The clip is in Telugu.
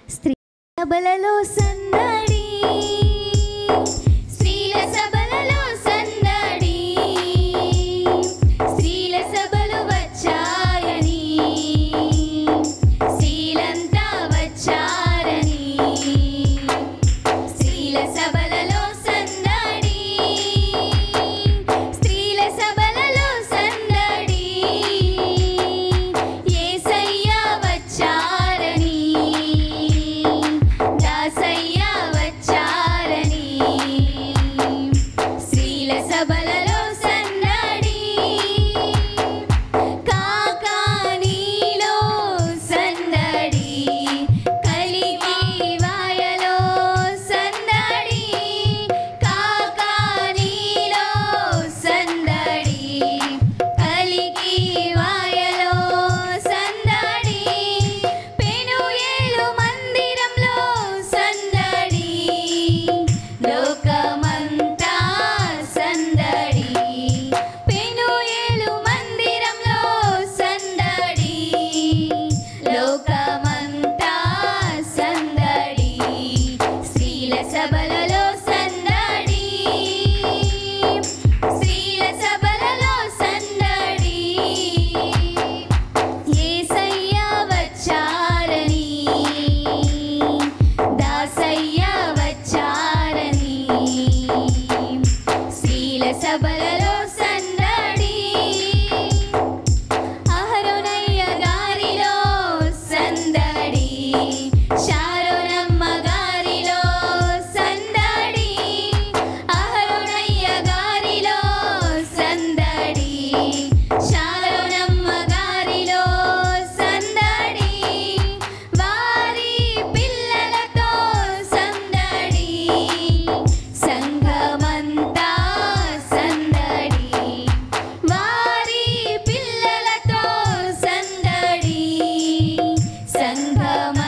స్త్రీ సభలలో సందడి, స్త్రీల సభలలో సందడి, స్త్రీల సభలు వచ్చాయని, స్త్రీలంతా వచ్చారని, స్త్రీల సభలలో సందడి, స్త్రీల సభలలో సందడి, యేసయ్య వచ్చారని, దాసయ్య వచ్చారని, స్త్రీల సభలలో సందడి, కాకానీలో సందడి, కలిగి వాయలో సందడి, కాకానీలో సందడి, కలిగి వాయలో సందడి, పెనుయేలు మందిరంలో సందడి, లోకమంతా సందడి, పెనుయేలు మందిరంలో సందడి, లోకమంతా సందడి, స్త్రీల సభలలో సందడి, స్త్రీల సభలలో సందడి, యేసయ్య వచ్చారని, దాసయ్య వచ్చారని, స్త్రీల సభలలో సందడి, అహరోనయ్య గారిలో సందడి, శారోనమ్మ గారిలో సందడి, అహరోనయ్య గారిలో సందడి, శారోనమ్మ గారిలో సందడి, వారి పిల్లలతో సందడి, సంఘమంతా సందడి, వారి పిల్లలతో సందడి, సంఘమంతా